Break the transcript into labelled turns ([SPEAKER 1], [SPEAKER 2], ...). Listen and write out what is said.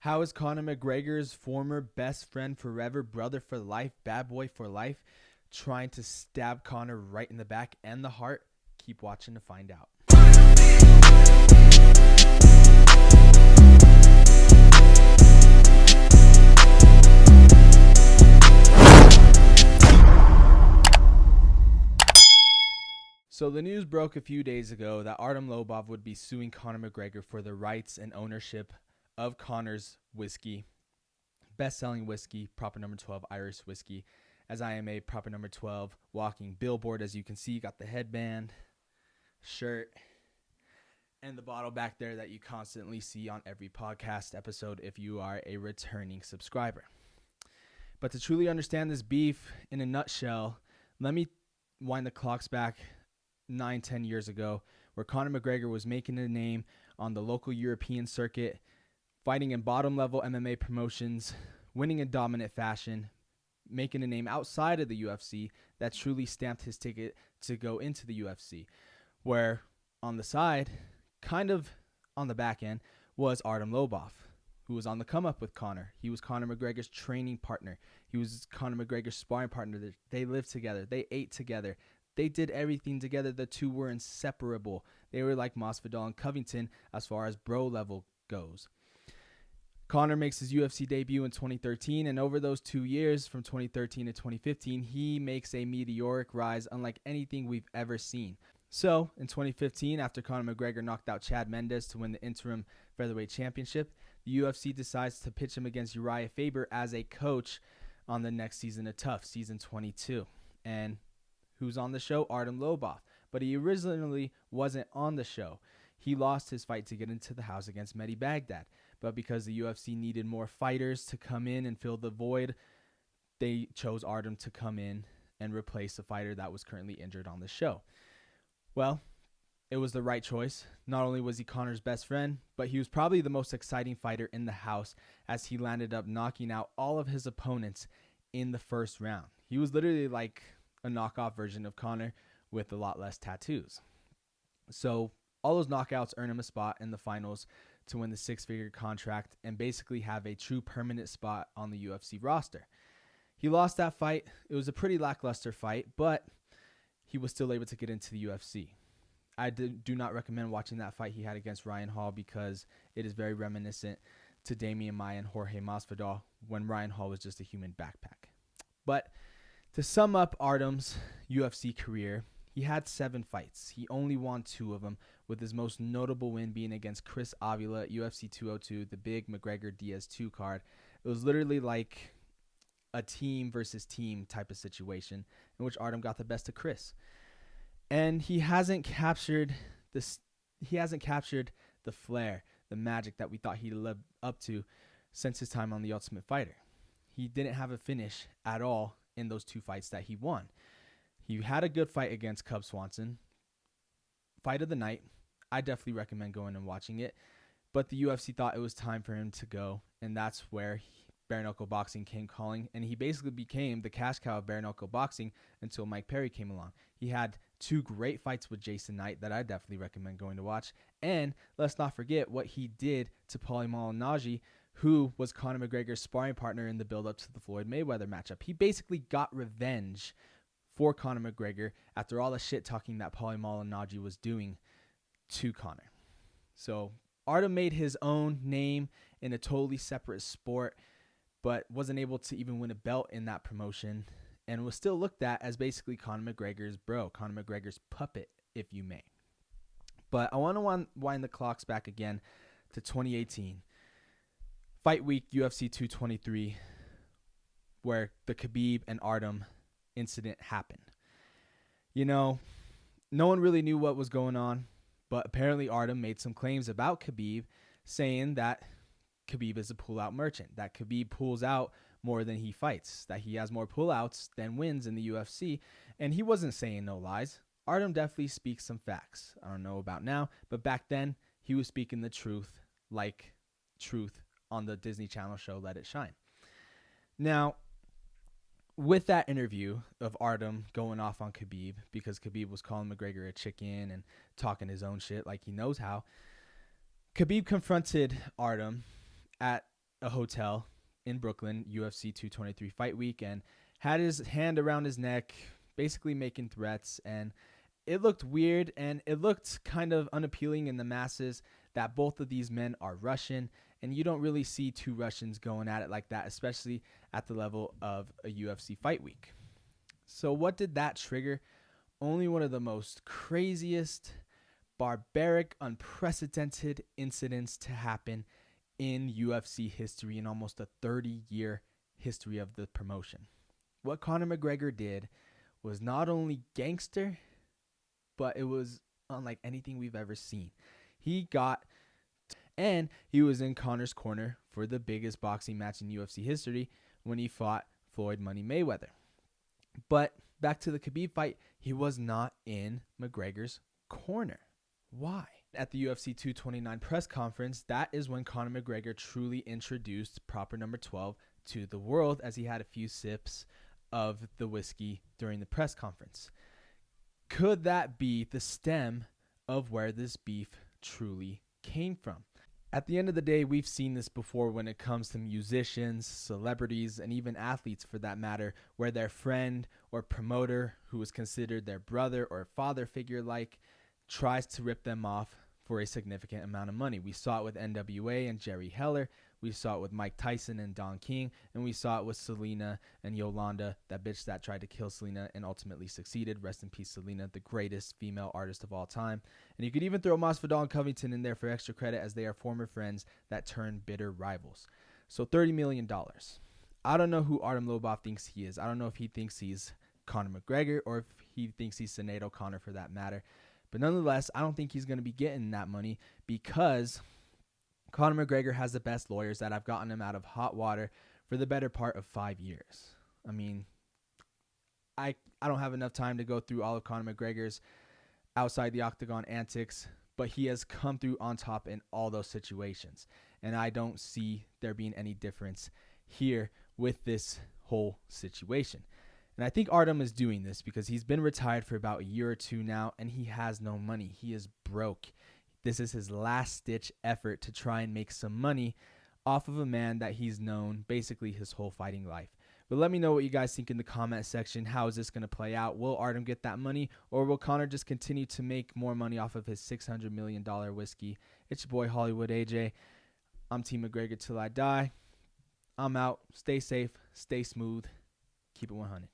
[SPEAKER 1] How is Conor McGregor's former best friend forever, brother for life, bad boy for life, trying to stab Conor right in the back and the heart? Keep watching to find out. So the news broke a few days ago that Artem Lobov would be suing Conor McGregor for the rights and ownership of Conor's whiskey, best-selling whiskey, proper number 12 Irish whiskey, as I am a proper number 12 walking billboard. As you can see, got the headband, shirt, and the bottle back there that you constantly see on every podcast episode if you are a returning subscriber. But to truly understand this beef in a nutshell, let me wind the clocks back 9-10 years ago, where Conor McGregor was making a name on the local European circuit, fighting in bottom level MMA promotions, winning in dominant fashion, making a name outside of the UFC that truly stamped his ticket to go into the UFC. Where on the side, kind of on the back end, was Artem Lobov, who was on the come up with Conor. He was Conor McGregor's training partner. He was Conor McGregor's sparring partner. They lived together. They ate together. They did everything together. The two were inseparable. They were like Masvidal and Covington as far as bro level goes. Conor makes his UFC debut in 2013, and over those 2 years, from 2013 to 2015, he makes a meteoric rise unlike anything we've ever seen. So, in 2015, after Conor McGregor knocked out Chad Mendes to win the interim featherweight championship, the UFC decides to pitch him against Uriah Faber as a coach on the next season of Tough, season 22. And who's on the show? Artem Lobov. But he originally wasn't on the show. He lost his fight to get into the house against Mehdi Baghdad. But because the UFC needed more fighters to come in and fill the void, they chose Artem to come in and replace a fighter that was currently injured on the show. Well, it was the right choice. Not only was he Conor's best friend, but he was probably the most exciting fighter in the house, as he landed up knocking out all of his opponents in the first round. He was literally like a knockoff version of Conor with a lot less tattoos. So all those knockouts earn him a spot in the finals to win the six-figure contract and basically have a true permanent spot on the UFC roster. He lost that fight. It was a pretty lackluster fight, but he was still able to get into the UFC. I do not recommend watching that fight he had against Ryan Hall, because it is very reminiscent to Damian Maia and Jorge Masvidal when Ryan Hall was just a human backpack. But to sum up Artem's UFC career, he had 7 fights. He only won 2 of them, with his most notable win being against Chris Avila at UFC 202, the big McGregor-Diaz 2 card. It was literally like a team versus team type of situation in which Artem got the best of Chris. And he hasn't captured this. He hasn't captured the flair, the magic that we thought he lived up to since his time on The Ultimate Fighter. He didn't have a finish at all in those 2 fights that he won. He had a good fight against Cub Swanson. Fight of the night. I definitely recommend going and watching it. But the UFC thought it was time for him to go, and that's where bare knuckle boxing came calling, and he basically became the cash cow of bare knuckle boxing until Mike Perry came along. He had 2 great fights with Jason Knight that I definitely recommend going to watch. And let's not forget what he did to Paulie Malignaggi, who was Conor McGregor's sparring partner in the build-up to the Floyd Mayweather matchup. He basically got revenge for Conor McGregor after all the shit-talking that Paulie Malignaggi was doing to Conor. So Artem made his own name in a totally separate sport, but wasn't able to even win a belt in that promotion, and was still looked at as basically Conor McGregor's bro, Conor McGregor's puppet, if you may. But I want to wind the clocks back again to 2018. Fight week UFC 223, where the Khabib and Artem incident happened. You know, no one really knew what was going on, but apparently Artem made some claims about Khabib, saying that Khabib is a pull-out merchant, that Khabib pulls out more than he fights, that he has more pull-outs than wins in the UFC, and he wasn't saying no lies. Artem definitely speaks some facts. I don't know about now, but back then, he was speaking the truth, like truth on the Disney Channel show Let It Shine. Now, with that interview of Artem going off on Khabib, because Khabib was calling McGregor a chicken and talking his own shit like he knows how, Khabib confronted Artem at a hotel in Brooklyn, UFC 223 fight week, and had his hand around his neck, basically making threats. And it looked weird, and it looked kind of unappealing in the masses that both of these men are Russian, and you don't really see two Russians going at it like that, especially at the level of a UFC fight week. So what did that trigger? Only one of the most craziest, barbaric, unprecedented incidents to happen in UFC history, in almost a 30-year history of the promotion. What Conor McGregor did was not only gangster, but it was unlike anything we've ever seen. He was in Conor's corner for the biggest boxing match in UFC history when he fought Floyd Money Mayweather. But back to the Khabib fight, he was not in McGregor's corner. Why? At the UFC 229 press conference, that is when Conor McGregor truly introduced proper number 12 to the world, as he had a few sips of the whiskey during the press conference. Could that be the stem of where this beef truly came from? At the end of the day, we've seen this before when it comes to musicians, celebrities, and even athletes for that matter, where their friend or promoter, who is considered their brother or father figure tries to rip them off for a significant amount of money. We saw it with NWA and Jerry Heller. We saw it with Mike Tyson and Don King. And we saw it with Selena and Yolanda, that bitch that tried to kill Selena and ultimately succeeded. Rest in peace, Selena, the greatest female artist of all time. And you could even throw Masvidal and Covington in there for extra credit, as they are former friends that turned bitter rivals. So $30 million. I don't know who Artem Lobov thinks he is. I don't know if he thinks he's Conor McGregor or if he thinks he's Sinead O'Connor for that matter. But nonetheless, I don't think he's going to be getting that money, because Conor McGregor has the best lawyers that have gotten him out of hot water for the better part of 5 years. I mean, I don't have enough time to go through all of Conor McGregor's outside the octagon antics, but he has come through on top in all those situations. And I don't see there being any difference here with this whole situation. And I think Artem is doing this because he's been retired for about a year or two now, and he has no money. He is broke. This is his last-ditch effort to try and make some money off of a man that he's known basically his whole fighting life. But let me know what you guys think in the comment section. How is this going to play out? Will Artem get that money, or will Conor just continue to make more money off of his $600 million whiskey? It's your boy Hollywood AJ. I'm Team McGregor till I die. I'm out. Stay safe. Stay smooth. Keep it 100.